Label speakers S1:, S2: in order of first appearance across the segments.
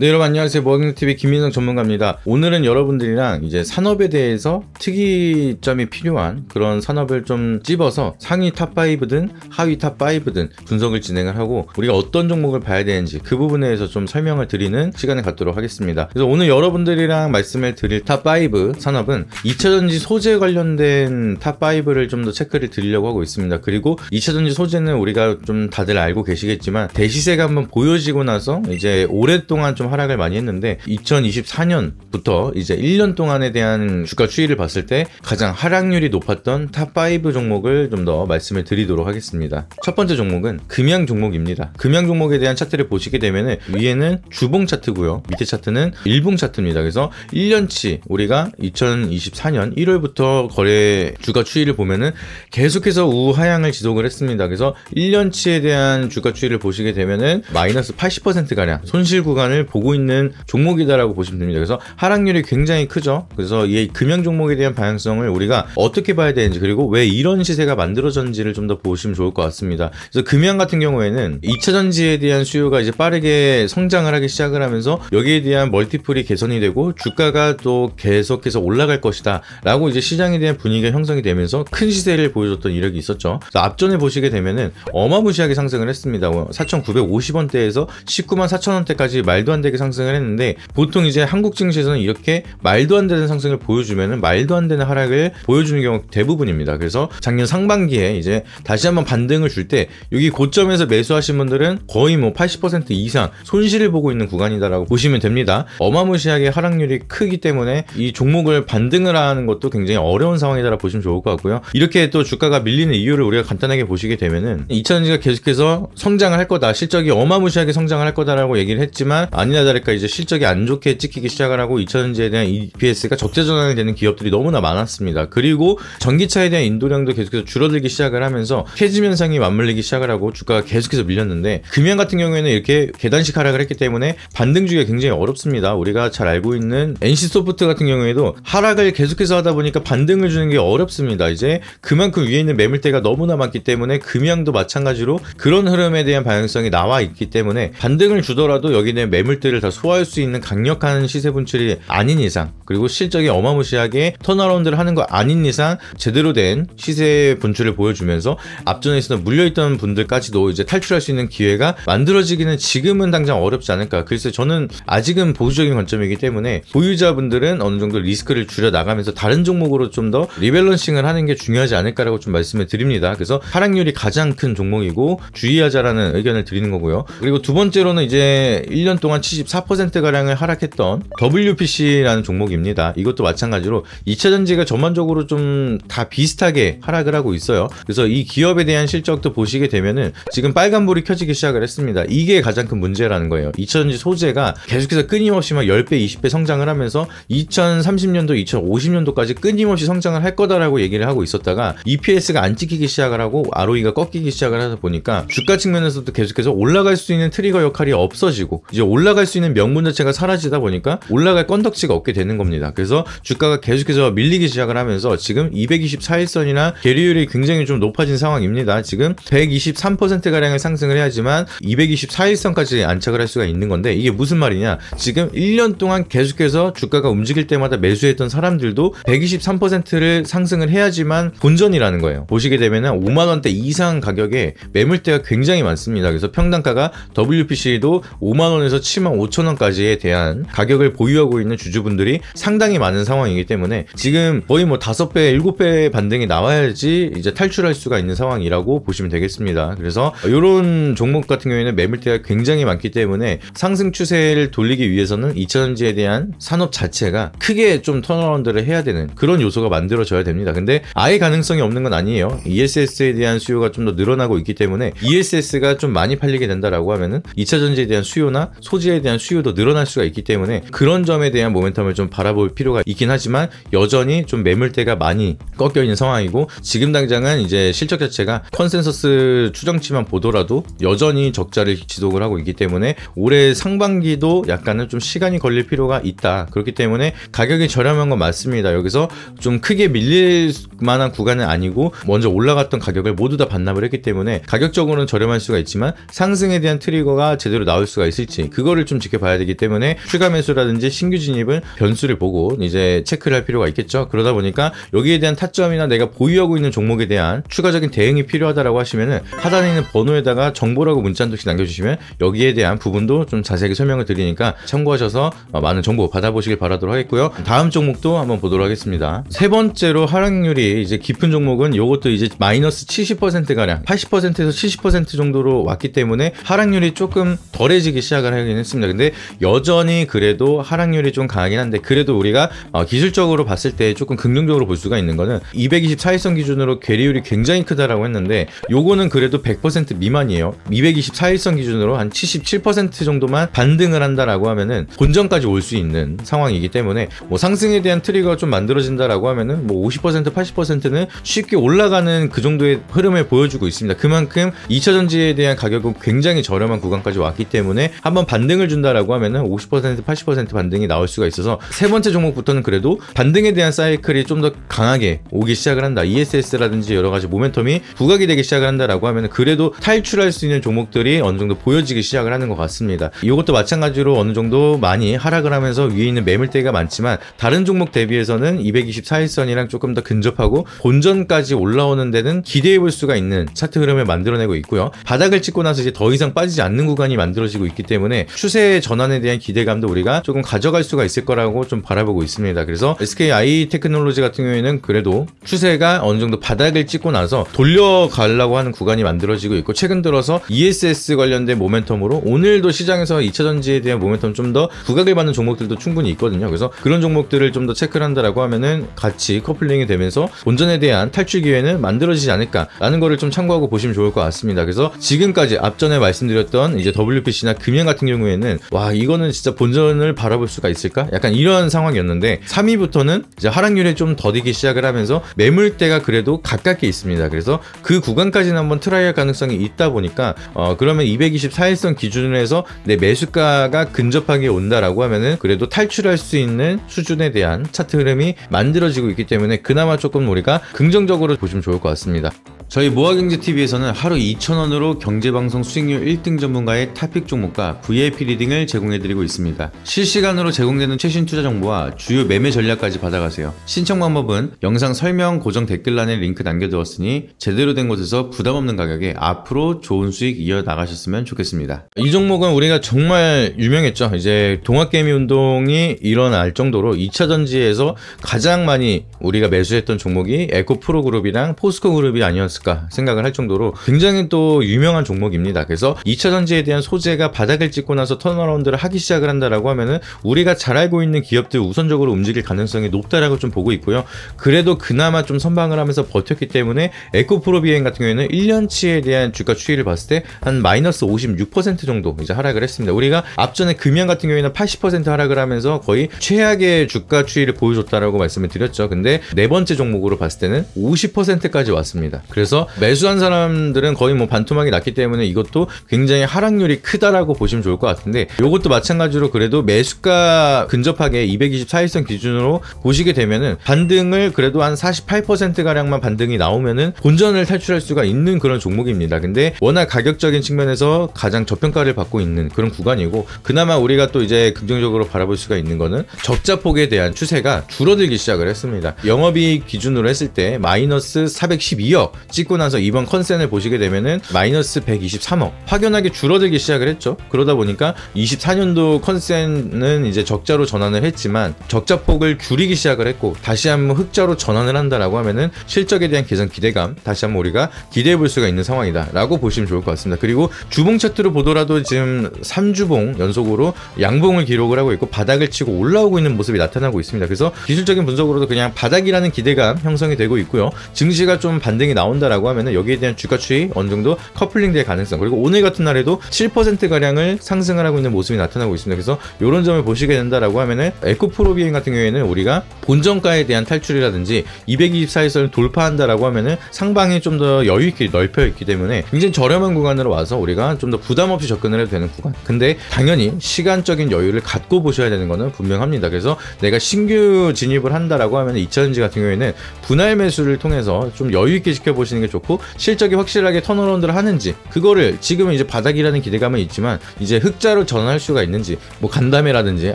S1: 네, 여러분 안녕하세요. 모아경제TV 김민성 전문가입니다. 오늘은 여러분들이랑 이제 산업에 대해서 특이점이 필요한 그런 산업을 좀 찝어서 상위 탑5든 하위 탑5든 분석을 진행을 하고 우리가 어떤 종목을 봐야 되는지 그 부분에 대해서 좀 설명을 드리는 시간을 갖도록 하겠습니다. 그래서 오늘 여러분들이랑 말씀을 드릴 탑5 산업은 2차전지 소재 관련된 탑5를 좀 더 체크를 드리려고 하고 있습니다. 그리고 2차전지 소재는 우리가 좀 다들 알고 계시겠지만 대시세가 한번 보여지고 나서 이제 오랫동안 좀 하락을 많이 했는데 2024년부터 이제 1년 동안에 대한 주가 추이를 봤을 때 가장 하락률이 높았던 탑5 종목을 좀 더 말씀을 드리도록 하겠습니다. 첫 번째 종목은 금양 종목입니다. 금양 종목에 대한 차트를 보시게 되면은 위에는 주봉 차트고요. 밑에 차트는 일봉 차트입니다. 그래서 1년치 우리가 2024년 1월부터 거래 주가 추이를 보면은 계속해서 우하향을 지속을 했습니다. 그래서 1년치에 대한 주가 추이를 보시게 되면은 마이너스 80%가량 손실 구간을 보고 있는 종목이다라고 보시면 됩니다. 그래서 하락률이 굉장히 크죠. 그래서 이 금양 종목에 대한 방향성을 우리가 어떻게 봐야 되는지 그리고 왜 이런 시세가 만들어졌는지를 좀 더 보시면 좋을 것 같습니다. 그래서 금양 같은 경우에는 2차전지에 대한 수요가 이제 빠르게 성장을 하기 시작을 하면서 여기에 대한 멀티플이 개선이 되고 주가가 또 계속해서 올라갈 것이다 라고 이제 시장에 대한 분위기가 형성이 되면서 큰 시세를 보여줬던 이력이 있었죠. 그래서 앞전에 보시게 되면은 어마무시하게 상승을 했습니다. 4,950원대에서 19만 4천원대까지 말도 안 되게 상승을 했는데 보통 이제 한국 증시에서는 이렇게 말도 안 되는 상승을 보여주면은 말도 안 되는 하락을 보여주는 경우가 대부분입니다. 그래서 작년 상반기에 이제 다시 한번 반등을 줄 때 여기 고점에서 매수하신 분들은 거의 뭐 80% 이상 손실을 보고 있는 구간이다라고 보시면 됩니다. 어마무시하게 하락률이 크기 때문에 이 종목을 반등을 하는 것도 굉장히 어려운 상황이다라고 보시면 좋을 것 같고요. 이렇게 또 주가가 밀리는 이유를 우리가 간단하게 보시게 되면은 2차전지가 계속해서 성장을 할 거다, 실적이 어마무시하게 성장을 할 거다라고 얘기를 했지만 아니나 다를까 이제 실적이 안 좋게 찍히기 시작을 하고 2차전지에 대한 EPS가 적재 전환이 되는 기업들이 너무나 많았습니다. 그리고 전기차에 대한 인도량도 계속해서 줄어들기 시작을 하면서 캐즘 현상이 맞물리기 시작을 하고 주가가 계속해서 밀렸는데 금양 같은 경우에는 이렇게 계단식 하락을 했기 때문에 반등 주기가 굉장히 어렵습니다. 우리가 잘 알고 있는 NC소프트 같은 경우에도 하락을 계속해서 하다 보니까 반등을 주는 게 어렵습니다. 이제 그만큼 위에 있는 매물대가 너무나 많기 때문에 금양도 마찬가지로 그런 흐름에 대한 방향성이 나와 있기 때문에 반등을 주더라도 여기 있는 매물대를 다 소화할 수 있는 강력한 시세 분출이 아닌 이상 그리고 실적이 어마무시하게 턴어라운드를 하는 거 아닌 이상 제대로 된 시세 분출을 보여주면서 앞전에 있었던 물려있던 분들까지도 이제 탈출할 수 있는 기회가 만들어지기는 지금은 당장 어렵지 않을까. 그래서 저는 아직은 보수적인 관점이기 때문에 보유자분들은 어느 정도 리스크를 줄여 나가면서 다른 종목으로 좀 더 리밸런싱을 하는 게 중요하지 않을까라고 좀 말씀을 드립니다. 그래서 하락률이 가장 큰 종목이고 주의하자라는 의견을 드리는 거고요. 그리고 두 번째로는 이제 1년 동안 74%가량을 하락했던 WPC라는 종목입니다. 이것도 마찬가지로 2차전지가 전반적으로 좀 다 비슷하게 하락을 하고 있어요. 그래서 이 기업에 대한 실적도 보시게 되면은 지금 빨간불이 켜지기 시작을 했습니다. 이게 가장 큰 문제라는 거예요. 2차전지 소재가 계속해서 끊임없이 막 10배, 20배 성장을 하면서 2030년도, 2050년도까지 끊임없이 성장을 할 거다라고 얘기를 하고 있었다가 EPS가 안 찍히기 시작을 하고 ROE가 꺾이기 시작을 하다 보니까 주가 측면에서도 계속해서 올라갈 수 있는 트리거 역할이 없어지고 이제 올라갈 수 있는 명분 자체가 사라지다 보니까 올라갈 건덕지가 없게 되는 겁니다. 그래서 주가가 계속해서 밀리기 시작을 하면서 지금 224일선이나 계리율이 굉장히 좀 높아진 상황입니다. 지금 123%가량을 상승을 해야지만 224일선까지 안착을 할 수가 있는 건데 이게 무슨 말이냐, 지금 1년 동안 계속해서 주가가 움직일 때마다 매수했던 사람들도 123%를 상승을 해야지만 본전이라는 거예요. 보시게 되면 5만원대 이상 가격에 매물대가 굉장히 많습니다. 그래서 평단가가 WPC도 5만원에서 7만 5천원까지에 대한 가격을 보유하고 있는 주주분들이 상당히 많은 상황이기 때문에 지금 거의 뭐 5배, 7배 반등이 나와야지 이제 탈출할 수가 있는 상황이라고 보시면 되겠습니다. 그래서 이런 종목 같은 경우에는 매물대가 굉장히 많기 때문에 상승 추세를 돌리기 위해서는 2차전지에 대한 산업 자체가 크게 좀 턴어라운드를 해야 되는 그런 요소가 만들어져야 됩니다. 근데 아예 가능성이 없는 건 아니에요. ESS에 대한 수요가 좀 더 늘어나고 있기 때문에 ESS가 좀 많이 팔리게 된다라고 하면은 2차전지에 대한 수요나 소재에 대한 수요도 늘어날 수가 있기 때문에 그런 점에 대한 모멘텀을 좀 바라볼 필요가 있긴 하지만 여전히 좀 매물대가 많이 꺾여 있는 상황이고 지금 당장은 이제 실적 자체가 컨센서스 추정치만 보더라도 여전히 적자를 지속을 하고 있기 때문에 올해 상반기도 약간은 좀 시간이 걸릴 필요가 있다. 그렇기 때문에 가격이 저렴한 건 맞습니다. 여기서 좀 크게 밀릴 만한 구간은 아니고 먼저 올라갔던 가격을 모두 다 반납을 했기 때문에 가격적으로는 저렴할 수가 있지만 상승에 대한 트리거가 제대로 나올 수가 있을지 그거를 좀 좀 지켜봐야 되기 때문에 추가 매수라든지 신규 진입은 변수를 보고 이제 체크를 할 필요가 있겠죠. 그러다 보니까 여기에 대한 타점이나 내가 보유하고 있는 종목에 대한 추가적인 대응이 필요하다라고 하시면은 하단에 있는 번호에다가 정보라고 문자 한 통씩 남겨주시면 여기에 대한 부분도 좀 자세하게 설명을 드리니까 참고하셔서 많은 정보 받아보시길 바라도록 하겠고요. 다음 종목도 한번 보도록 하겠습니다. 세 번째로 하락률이 이제 깊은 종목은 요것도 이제 마이너스 70%가량 80%에서 70% 정도로 왔기 때문에 하락률이 조금 덜해지기 시작을 하긴 했습니다. 근데 여전히 그래도 하락률이 좀 강하긴 한데 그래도 우리가 기술적으로 봤을 때 조금 긍정적으로 볼 수가 있는 거는 224일선 기준으로 괴리율이 굉장히 크다라고 했는데 요거는 그래도 100% 미만이에요. 224일선 기준으로 한 77% 정도만 반등을 한다라고 하면은 본전까지 올 수 있는 상황이기 때문에 뭐 상승에 대한 트리거가 좀 만들어진다라고 하면은 뭐 50% 80%는 쉽게 올라가는 그 정도의 흐름을 보여주고 있습니다. 그만큼 2차 전지에 대한 가격은 굉장히 저렴한 구간까지 왔기 때문에 한번 반등을 준다라고 하면은 50% 80% 반등이 나올 수가 있어서 세 번째 종목부터는 그래도 반등에 대한 사이클이 좀 더 강하게 오기 시작을 한다. ESS라든지 여러 가지 모멘텀이 부각이 되기 시작을 한다라고 하면은 그래도 탈출할 수 있는 종목들이 어느 정도 보여지기 시작을 하는 것 같습니다. 이것도 마찬가지로 어느 정도 많이 하락을 하면서 위에 있는 매물대가 많지만 다른 종목 대비해서는 224일선이랑 조금 더 근접하고 본전까지 올라오는 데는 기대해 볼 수가 있는 차트 흐름을 만들어내고 있고요. 바닥을 찍고 나서 이제 더 이상 빠지지 않는 구간이 만들어지고 있기 때문에 추세 전환에 대한 기대감도 우리가 조금 가져갈 수가 있을 거라고 좀 바라보고 있습니다. 그래서 SKI 테크놀로지 같은 경우에는 그래도 추세가 어느 정도 바닥을 찍고 나서 돌려가려고 하는 구간이 만들어지고 있고 최근 들어서 ESS 관련된 모멘텀으로 오늘도 시장에서 2차 전지에 대한 모멘텀 좀 더 부각을 받는 종목들도 충분히 있거든요. 그래서 그런 종목들을 좀 더 체크를 한다라고 하면은 같이 커플링이 되면서 본전에 대한 탈출 기회는 만들어지지 않을까라는 거를 좀 참고하고 보시면 좋을 것 같습니다. 그래서 지금까지 앞전에 말씀드렸던 이제 WPC나 금연 같은 경우에는 와 이거는 진짜 본전을 바라볼 수가 있을까? 약간 이런 상황이었는데 3위부터는 이제 하락률이 좀 더디기 시작을 하면서 매물대가 그래도 가깝게 있습니다. 그래서 그 구간까지는 한번 트라이할 가능성이 있다 보니까 그러면 224일선 기준으로 해서 내 매수가가 근접하게 온다라고 하면은 그래도 탈출할 수 있는 수준에 대한 차트 흐름이 만들어지고 있기 때문에 그나마 조금 우리가 긍정적으로 보시면 좋을 것 같습니다. 저희 모아경제TV에서는 하루 2,000원으로 경제방송 수익률 1등 전문가의 탑픽 종목과 VIP 리딩을 제공해드리고 있습니다. 실시간으로 제공되는 최신 투자 정보와 주요 매매 전략까지 받아가세요. 신청 방법은 영상 설명 고정 댓글란에 링크 남겨두었으니 제대로 된 곳에서 부담없는 가격에 앞으로 좋은 수익 이어나가셨으면 좋겠습니다. 이 종목은 우리가 정말 유명했죠. 이제 동학개미 운동이 일어날 정도로 2차 전지에서 가장 많이 우리가 매수했던 종목이 에코프로그룹이랑 포스코그룹이 아니었을까 생각을 할 정도로 굉장히 또 유명한 종목입니다. 그래서 2차 전지에 대한 소재가 바닥을 찍고 나서 턴어라운드를 하기 시작을 한다라고 하면은 우리가 잘 알고 있는 기업들 우선적으로 움직일 가능성이 높다라고 좀 보고 있고요. 그래도 그나마 좀 선방을 하면서 버텼기 때문에 에코프로비행 같은 경우에는 1년치에 대한 주가 추이를 봤을 때 한 마이너스 56% 정도 이제 하락을 했습니다. 우리가 앞전에 금연 같은 경우에는 80% 하락을 하면서 거의 최악의 주가 추이를 보여줬다라고 말씀을 드렸죠. 근데 네 번째 종목으로 봤을 때는 50%까지 왔습니다. 그래서 매수한 사람들은 거의 뭐 반토막이 났기 때문에 이것도 굉장히 하락률이 크다라고 보시면 좋을 것 같은데 이것도 마찬가지로 그래도 매수가 근접하게 224일선 기준으로 보시게 되면은 반등을 그래도 한 48%가량만 반등이 나오면은 본전을 탈출할 수가 있는 그런 종목입니다. 근데 워낙 가격적인 측면에서 가장 저평가를 받고 있는 그런 구간이고 그나마 우리가 또 이제 긍정적으로 바라볼 수가 있는 거는 적자폭에 대한 추세가 줄어들기 시작을 했습니다. 영업이익 기준으로 했을 때 마이너스 412억 찍고 나서 이번 컨센을 보시게 되면은 마이너스 123억 확연하게 줄어들기 시작을 했죠. 그러다 보니까 24년도 컨센은 이제 적자로 전환을 했지만 적자폭을 줄이기 시작을 했고 다시 한번 흑자로 전환을 한다라고 하면은 실적에 대한 개선 기대감 다시 한번 우리가 기대해 볼 수가 있는 상황이다 라고 보시면 좋을 것 같습니다. 그리고 주봉 차트로 보더라도 지금 3주봉 연속으로 양봉을 기록을 하고 있고 바닥을 치고 올라오고 있는 모습이 나타나고 있습니다. 그래서 기술적인 분석으로도 그냥 바닥이라는 기대감 형성이 되고 있고요. 증시가 좀 반등이 나온다라고 하면은 여기에 대한 주가 추이 어느 정도 커플링 될 가능성 그리고 오늘 같은 날에도 7%가량을 상승을 하고 있는 모습이 나타나고 있습니다. 그래서 이런 점을 보시게 된다라고 하면은 에코프로비행 같은 경우에는 우리가 본전가에 대한 탈출이라든지 224일선을 돌파한다라고 하면은 상방이 좀 더 여유 있게 넓혀 있기 때문에 굉장히 저렴한 구간으로 와서 우리가 좀 더 부담 없이 접근을 해도 되는 구간. 근데 당연히 시간적인 여유를 갖고 보셔야 되는 거는 분명합니다. 그래서 내가 신규 진입을 한다라고 하면 2차전지 같은 경우에는 분할 매수를 통해서 좀 여유 있게 지켜보시는 하시는 게 좋고, 실적이 확실하게 턴어라운드를 하는지, 그거를 지금은 이제 바닥이라는 기대감은 있지만 이제 흑자로 전환할 수가 있는지, 뭐 간담회라든지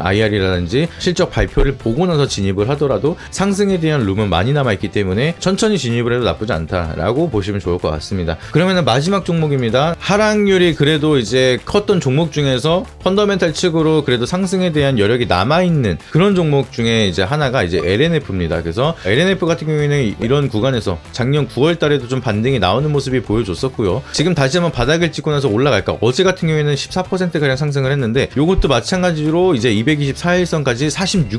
S1: IR이라든지 실적 발표를 보고 나서 진입을 하더라도 상승에 대한 룸은 많이 남아있기 때문에 천천히 진입을 해도 나쁘지 않다라고 보시면 좋을 것 같습니다. 그러면 마지막 종목입니다. 하락률이 그래도 이제 컸던 종목 중에서 펀더멘탈 측으로 그래도 상승에 대한 여력이 남아있는 그런 종목 중에 이제 하나가 이제 LNF입니다. 그래서 LNF 같은 경우에는 이런 구간에서 작년 9월 달에도 좀 반등이 나오는 모습이 보여줬었고요. 지금 다시 한번 바닥을 찍고 나서 올라갈까? 어제 같은 경우에는 14%가량 상승을 했는데, 요것도 마찬가지로 이제 224일선까지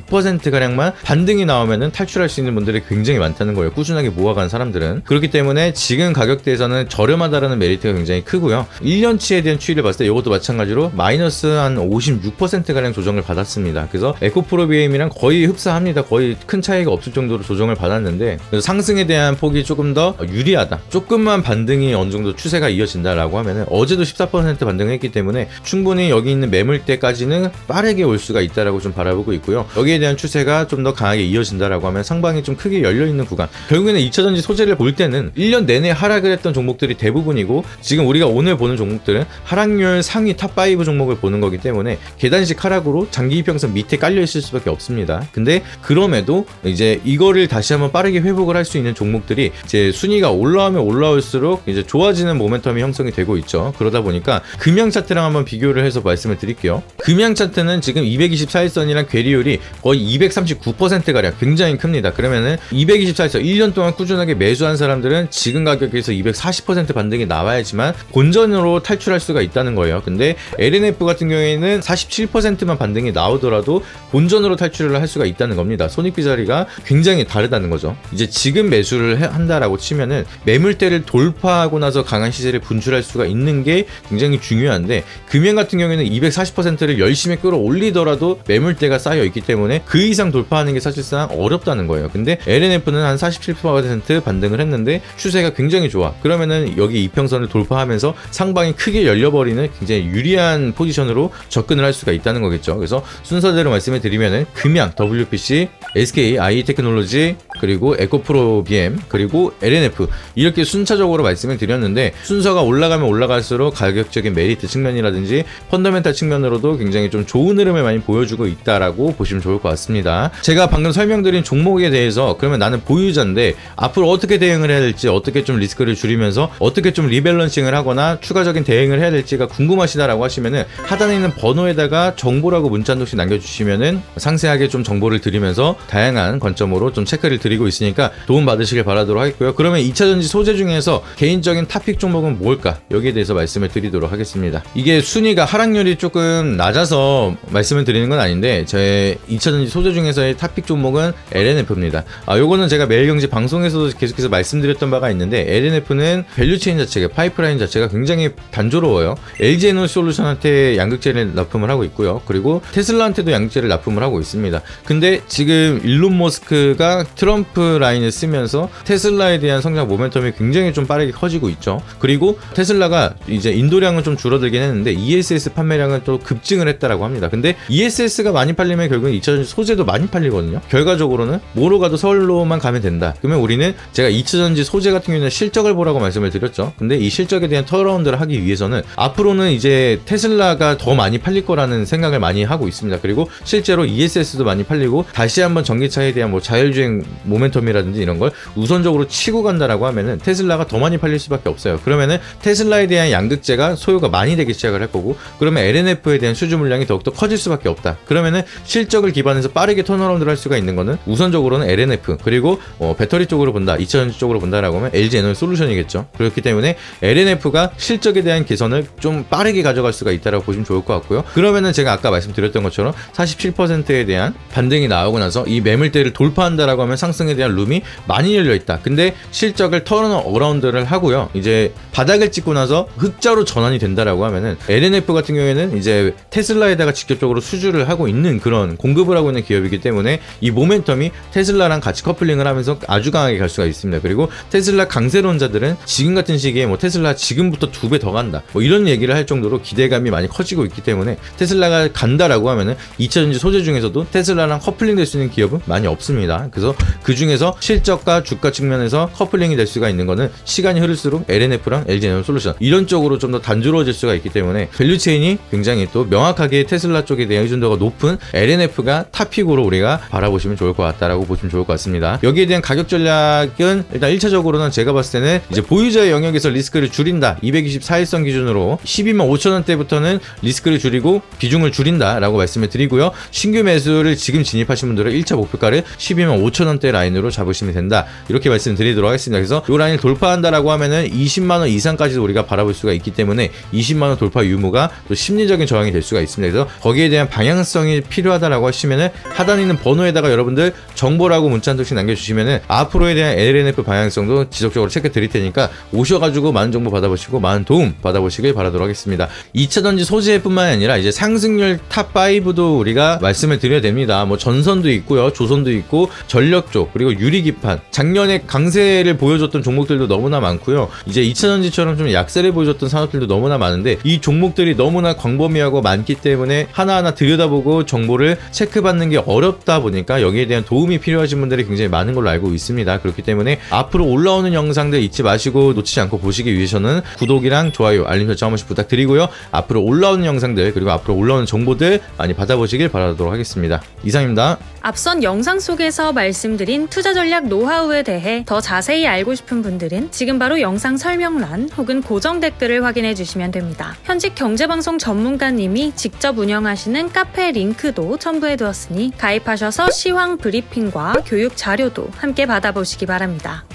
S1: 46%가량만 반등이 나오면은 탈출할 수 있는 분들이 굉장히 많다는 거예요. 꾸준하게 모아간 사람들은. 그렇기 때문에 지금 가격대에서는 저렴하다라는 메리트가 굉장히 크고요. 1년치에 대한 추이를 봤을 때 이것도 마찬가지로 마이너스 한 56%가량 조정을 받았습니다. 그래서 에코프로비엠이랑 거의 흡사합니다. 거의 큰 차이가 없을 정도로 조정을 받았는데, 그래서 상승에 대한 폭이 조금 더 유리하다. 조금만 반등이 어느 정도 추세가 이어진다라고 하면은, 어제도 14% 반등했기 때문에 충분히 여기 있는 매물대까지는 빠르게 올 수가 있다라고 좀 바라보고 있고요. 여기에 대한 추세가 좀 더 강하게 이어진다라고 하면 상방이 좀 크게 열려있는 구간, 결국에는 2차전지 소재를 볼 때는 1년 내내 하락을 했던 종목들이 대부분이고, 지금 우리가 오늘 보는 종목들은 하락률 상위 탑5 종목을 보는 거기 때문에 계단식 하락으로 장기 이평선 밑에 깔려 있을 수밖에 없습니다. 근데 그럼에도 이제 이거를 다시 한번 빠르게 회복을 할 수 있는 종목들이 이제 순위가 올라오면 올라올수록 이제 좋아지는 모멘텀이 형성이 되고 있죠. 그러다 보니까 금양 차트랑 한번 비교를 해서 말씀을 드릴게요. 금양 차트는 지금 224일선이랑 괴리율이 거의 239%가량 굉장히 큽니다. 그러면은 224일선 1년 동안 꾸준하게 매수한 사람들은 지금 가격에서 240% 반등이 나와야지만 본전으로 탈출할 수가 있다는 거예요. 근데 LNF 같은 경우에는 47%만 반등이 나오더라도 본전으로 탈출을 할 수가 있다는 겁니다. 손익비 자리가 굉장히 다르다는 거죠. 이제 지금 매수를 한다라고 치면은 매물대를 돌파하고 나서 강한 시세를 분출할 수가 있는 게 굉장히 중요한데, 금연 같은 경우에는 240%를 열심히 끌어올리더라도 매물대가 쌓여 있기 때문에 그 이상 돌파하는 게 사실상 어렵다는 거예요. 근데 LNF는 한 47% 반등을 했는데 추세가 굉장히 좋아. 그러면은 여기 이평선을 돌파하면서 상방이 크게 열려버리는 굉장히 유리한 포지션으로 접근을 할 수가 있다는 거겠죠. 그래서 순서대로 말씀을 드리면은 금양, WPC, SK, IT테크놀로지, 그리고 에코프로비엠, 그리고 LNF, 이렇게 순차적으로 말씀을 드렸는데, 순서가 올라가면 올라갈수록 가격적인 메리트 측면이라든지 펀더멘탈 측면으로도 굉장히 좀 좋은 흐름을 많이 보여주고 있다라고 보시면 좋을 것 같습니다. 제가 방금 설명드린 종목에 대해서 그러면 나는 보유자인데 앞으로 어떻게 대응을 해야 될지, 어떻게 좀 리스크를 줄이면서 어떻게 좀 리밸런싱을 하거나 추가적인 대응을 해야 될지가 궁금하시다라고 하시면은 하단에 있는 번호에다가 정보라고 문자 한 통씩 남겨주시면은 상세하게 좀 정보를 드리면서 다양한 관점으로 좀 체크를 드리고 있으니까 도움 받으시길 바라도록 하겠고요. 그러면 2차전지 소재 중에서 개인적인 탑픽 종목은 뭘까? 여기에 대해서 말씀을 드리도록 하겠습니다. 이게 순위가 하락률이 조금 낮아서 말씀을 드리는 건 아닌데, 제 2차전지 소재 중에서의 탑픽 종목은 LNF입니다. 요거는 제가 매일경제 방송에서도 계속해서 말씀드렸던 바가 있는데, LNF는 밸류체인 자체가, 파이프라인 자체가 굉장히 단조로워요. LG에너지솔루션한테 양극재를 납품을 하고 있고요. 그리고 테슬라한테도 양극재를 납품을 하고 있습니다. 근데 지금 일론 머스크가 트럼프 라인을 쓰면서 테슬라에 대한 성장 모멘텀이 굉장히 좀 빠르게 커지고 있죠. 그리고 테슬라가 이제 인도량은 좀 줄어들긴 했는데 ESS 판매량은 또 급증을 했다라고 합니다. 근데 ESS가 많이 팔리면 결국은 2차전지 소재도 많이 팔리거든요. 결과적으로는 뭐로 가도 서울로만 가면 된다. 그러면 우리는, 제가 2차전지 소재 같은 경우는 실적을 보라고 말씀을 드렸죠. 근데 이 실적에 대한 턴어라운드를 하기 위해서는 앞으로는 이제 테슬라가 더 많이 팔릴 거라는 생각을 많이 하고 있습니다. 그리고 실제로 ESS도 많이 팔리고 다시 한번 전기차에 대한 뭐 자율주행 모멘텀이라든지 이런 걸 우선적으로 치고 간다라고 하면은 테슬라가 더 많이 팔릴 수밖에 없어요. 그러면은 테슬라에 대한 양극재가 소요가 많이 되기 시작을 할 거고, 그러면 LNF에 대한 수주 물량이 더욱더 커질 수밖에 없다. 그러면은 실적을 기반해서 빠르게 턴어라운드를 할 수가 있는 거는 우선적으로는 LNF, 그리고 배터리 쪽으로 본다, 2차전지 쪽으로 본다라고 하면 LG에너지솔루션이겠죠. 그렇기 때문에 LNF가 실적에 대한 개선을 좀 빠르게 가져갈 수가 있다라고 보시면 좋을 것 같고요. 그러면은 제가 아까 말씀드렸던 것처럼 47%에 대한 반등이 나오고 나서 이 매물대를 돌파한다라고 하면 상승에 대한 룸이 많이 열려 있다. 근데 실적을 턴어라운드를 하고요, 이제 바닥을 찍고 나서 흑자로 전환이 된다라고 하면은 LNF 같은 경우에는 이제 테슬라에다가 직접적으로 수주를 하고 있는 그런 공급을 하고 있는 기업이기 때문에 이 모멘텀이 테슬라랑 같이 커플링을 하면서 아주 강하게 갈 수가 있습니다. 그리고 테슬라 강세론자들은 지금 같은 시기에 뭐 테슬라 지금부터 2배 더 간다, 뭐 이런 얘기를 할 정도로 기대감이 많이 커지고 있기 때문에 테슬라가 간다라고 하면은 2차전지 소재 중에서도 테슬라랑 커플링 될 수 있는 기업은 많이 없습니다. 그래서 그 중에서 실적과 주가 측면에서 커플링이 될 될 수가 있는 거는 시간이 흐를수록 LNF랑 LG에너지솔루션 이런 쪽으로 좀 더 단조로워질 수가 있기 때문에 밸류체인이 굉장히 또 명확하게 테슬라 쪽에 대한 의존도가 높은 LNF가 탑픽으로 우리가 바라보시면 좋을 것 같다라고 보시면 좋을 것 같습니다. 여기에 대한 가격 전략은 일단 1차적으로는 제가 봤을 때는 이제 보유자의 영역에서 리스크를 줄인다. 224일선 기준으로 12만 5천원대부터는 리스크를 줄이고 비중을 줄인다라고 말씀을 드리고요. 신규 매수를 지금 진입하신 분들은 1차 목표가를 12만 5천원대 라인으로 잡으시면 된다. 이렇게 말씀드리도록 하겠습니다. 그래서 이 라인을 돌파한다라고 하면은 20만원 이상까지도 우리가 바라볼 수가 있기 때문에 20만원 돌파 유무가 또 심리적인 저항이 될 수가 있습니다. 그래서 거기에 대한 방향성이 필요하다라고 하시면은 하단에 있는 번호에다가 여러분들 정보라고 문자 한 통씩 남겨주시면은 앞으로에 대한 LNF 방향성도 지속적으로 체크 드릴 테니까 오셔가지고 많은 정보 받아보시고 많은 도움 받아보시길 바라도록 하겠습니다. 2차전지 소재뿐만 아니라 이제 상승률 탑5도 우리가 말씀을 드려야 됩니다. 뭐 전선도 있고요, 조선도 있고, 전력 쪽, 그리고 유리기판. 작년에 강세를 보여줬던 종목들도 너무나 많고요. 이제 2차전지처럼 좀 약세를 보여줬던 산업들도 너무나 많은데 이 종목들이 너무나 광범위하고 많기 때문에 하나하나 들여다보고 정보를 체크받는 게 어렵다 보니까 여기에 대한 도움이 필요하신 분들이 굉장히 많은 걸로 알고 있습니다. 그렇기 때문에 앞으로 올라오는 영상들 잊지 마시고 놓치지 않고 보시기 위해서는 구독이랑 좋아요, 알림 설정 한 번씩 부탁드리고요. 앞으로 올라오는 영상들 그리고 앞으로 올라오는 정보들 많이 받아보시길 바라도록 하겠습니다. 이상입니다.
S2: 앞선 영상 속에서 말씀드린 투자 전략 노하우에 대해 더 자세히 알고 싶은 분들은 지금 바로 영상 설명란 혹은 고정 댓글을 확인해 주시면 됩니다. 현직 경제방송 전문가님이 직접 운영하시는 카페 링크도 첨부해 두었으니 가입하셔서 시황 브리핑과 교육 자료도 함께 받아보시기 바랍니다.